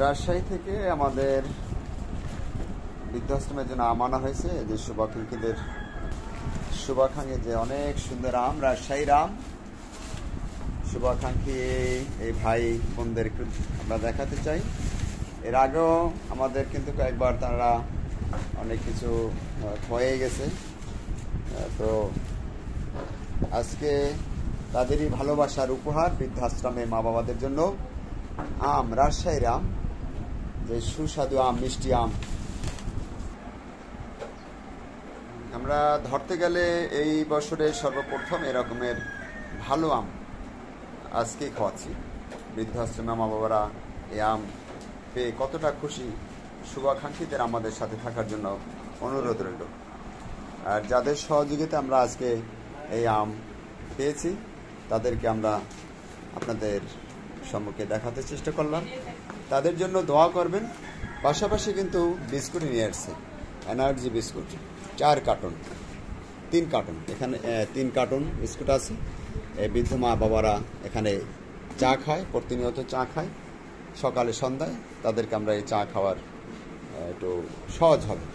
রাজশাহী থেকে আমাদের বৃদ্ধাশ্রমের জন্য আম আনা হয়েছে। যে শুভাকাঙ্ক্ষী যে অনেক সুন্দর আম, রাজশাহীর আম। শুভাকাঙ্ক্ষী এই ভাই বোনদের একটু আমরা দেখাতে চাই। এর আগেও আমাদের কিন্তু কয়েকবার তারা অনেক কিছু হয়ে গেছে, তো আজকে তাদেরই ভালোবাসার উপহার বৃদ্ধাশ্রমে মা বাবাদের জন্য আম, রাজশাহীর আম, যে সুস্বাদু আম, মিষ্টি আম। আমরা ধরতে গেলে এই বছরে সর্বপ্রথম এরকমের ভালো আম আজকে খাওয়াচ্ছি। বৃদ্ধাশ্রমে মা বাবারা এই আম পেয়ে কতটা খুশি, শুভাকাঙ্ক্ষীদের আমাদের সাথে থাকার জন্য অনুরোধ রইল। আর যাদের সহযোগিতা আমরা আজকে এই আম পেয়েছি তাদেরকে আমরা আপনাদের সম্মুখে দেখাতে চেষ্টা করলাম। তাদের জন্য দোয়া করবেন। পাশাপাশি কিন্তু বিস্কুট নিয়ে আসছে, এনার্জি বিস্কুট 4 কার্টন, 3 কার্টন, এখানে 3 কার্টন বিস্কুট আছে। এই বৃদ্ধ মা বাবারা এখানে চা খায়, প্রতিনিয়ত চা খায় সকালে সন্ধ্যায়। তাদেরকে আমরা এই চা খাওয়ার একটু সহজ হবে।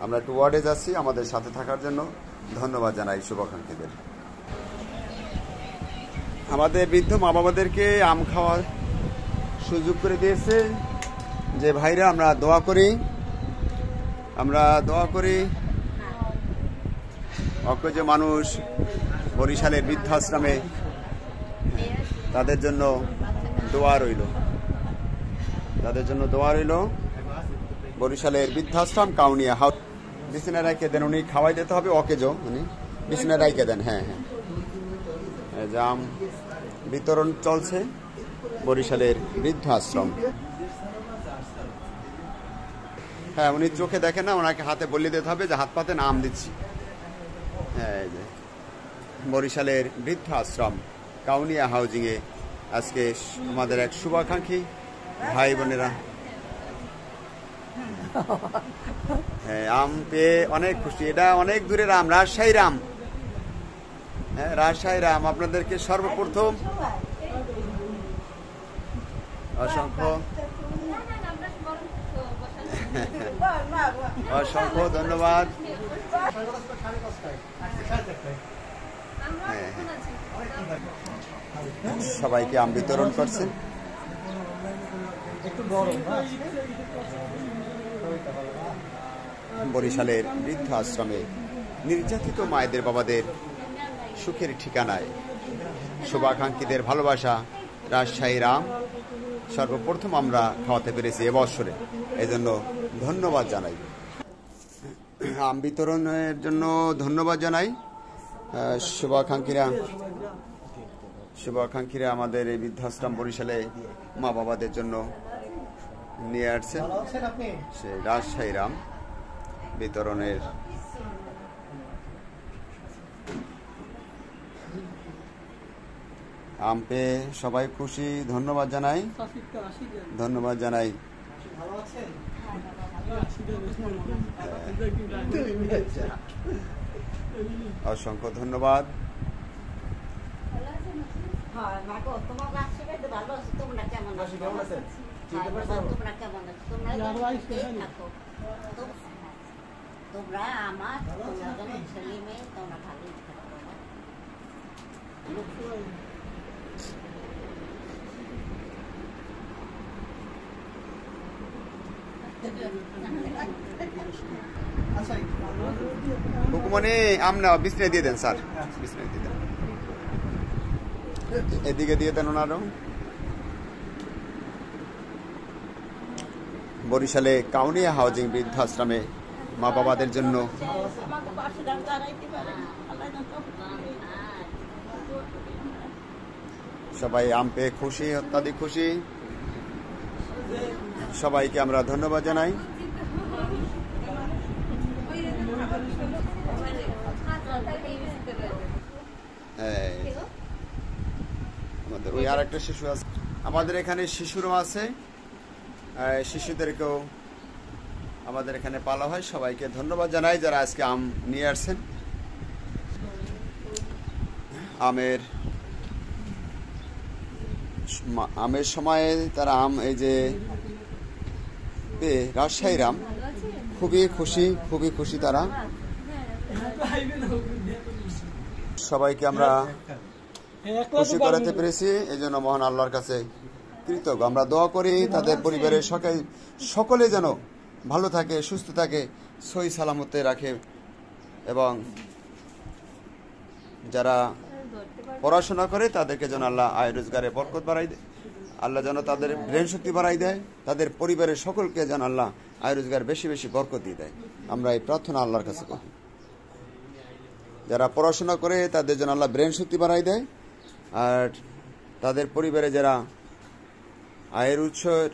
আমরা একটু ওয়ার্ডে যাচ্ছি, আমাদের সাথে থাকার জন্য ধন্যবাদ জানাই শুভাকাঙ্ক্ষীদের। আমাদের বৃদ্ধ মা বাবাদেরকে আম খাওয়ার সুযোগ করে দিয়েছে যে ভাইরা, আমরা দোয়া করি অকেজো মানুষ বরিশালের বৃদ্ধাশ্রমে, তাদের জন্য দোয়া রইল। বরিশালের বৃদ্ধাশ্রম কাউনিয়া হাউস। বিছানা রাইকে দেন, উনি খাওয়াই দিতে হবে অকেজো, উনি বিছানা রাইকে দেন। হ্যাঁ, আম বিতরণ চলছে বরিশালের বৃদ্ধাশ্রম। হ্যাঁ, উনি চোখে দেখেন না, ওনাকে হাতে বলে দিতে হবে যে হাত পাতে আম দিচ্ছি। হ্যাঁ, এই যে বরিশালের বৃদ্ধাশ্রম কাউনিয়া হাউজিংয়ে আজকে আমাদের এক শুভাকাঙ্ক্ষী ভাই বোনেরা আম পেয়ে অনেক খুশি। এটা অনেক দূরের আম, রাজশাহীর আম। হ্যাঁ, রাজশাহীর আম। আপনাদেরকে সর্বপ্রথম অসংখ্য ধন্যবাদ। সবাইকে আম বিতরণ করছেন। বরিশালের বৃদ্ধাশ্রমে নির্যাতিত মায়েদের বাবাদের সুখের ঠিকানায় শুভাকাঙ্ক্ষীদের ভালোবাসা রাজশাহীর আম সর্বপ্রথম আমরা খাওয়াতে পেরেছি এবছরে, এই জন্য ধন্যবাদ জানাই। আম বিতরণের জন্য ধন্যবাদ জানাই। শুভাকাঙ্ক্ষীরা আমাদের এই বৃদ্ধাশ্রম বরিশালে মা বাবাদের জন্য নিয়ে আসছেন সে রাজশাহীর আম বিতরণের। আম পেয়ে সবাই খুশি, ধন্যবাদ জানাই। অসংখ্য ধন্যবাদ। তোমরা আমার ছেলে মেয়ে, তোমরা ভালো হুকুমনি আম না বিছনায় দিয়ে দেন স্যার, বিছনায় দিয়ে দেন, এদিকে দিয়ে দেন ওনারও। বরিশালে কাউনিয়া হাউজিং বৃদ্ধাশ্রমে মা বাবাদের জন্য সবাই আম পেয়ে খুশি, অত্যাধিক খুশি। সবাইকে আমরা ধন্যবাদ জানাই। আমাদের ওই আর একটা শিশু আছে, আমাদের এখানে শিশুরও আছে, শিশুদেরকেও আমাদের এখানে পালা হয়। সবাইকে ধন্যবাদ জানাই যারা আজকে আম নিয়ে আসছেন। আমের আমের সময়ে তারা আম এই যে পেয়ে রাজশাহীর আম খুবই খুশি তারা। সবাইকে আমরা খুশি করাতে পেরেছি, এই জন্য মহান আল্লাহর কাছে কৃতজ্ঞ। আমরা দোয়া করি তাদের পরিবারের সকলে যেন ভালো থাকে, সুস্থ থাকে, সহি সালামতে রাখে, এবং যারা পড়াশোনা করে তাদেরকে যেন আল্লাহ আয় রোজগারে বরকত বাড়াই দেয়, আল্লাহ যেন তাদের ব্রেন শক্তি বাড়াই দেয়, তাদের পরিবারের সকলকে যেন আল্লাহ আয় রোজগার বেশি বেশি বরকত দিয়ে দেয়। আমরা এই প্রার্থনা আল্লাহর কাছে করি। যারা পড়াশোনা করে তাদের জন্য আল্লাহ ব্রেন শক্তি বাড়াই দেয়, আর তাদের পরিবারে যারা আয়ের উৎসের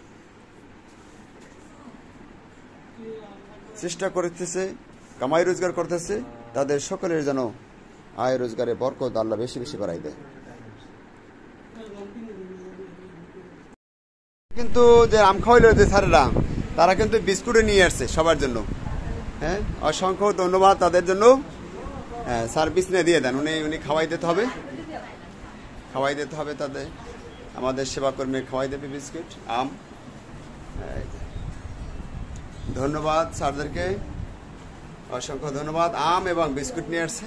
চেষ্টা করতেছে, কামাই রোজগার করতেছে, তাদের সকলের যেন আয় রোজগারে বরকত আল্লাহ বেশি বেশি বাড়াই দেয়। কিন্তু যে আম খাওয়াইল যে স্যারেরা, তারা কিন্তু বিস্কুটে নিয়ে আসছে সবার জন্য। হ্যাঁ, অসংখ্য ধন্যবাদ তাদের জন্য। হ্যাঁ, সার্ভিস নিয়ে দিয়ে দেন, উনি খাওয়াই দিতে হবে তাদের, আমাদের সেবাকর্মী খাওয়াই দেবে বিস্কুট, আম। ধন্যবাদ স্যারদেরকে, অসংখ্য ধন্যবাদ। আম এবং বিস্কুট নিয়ে আসছে।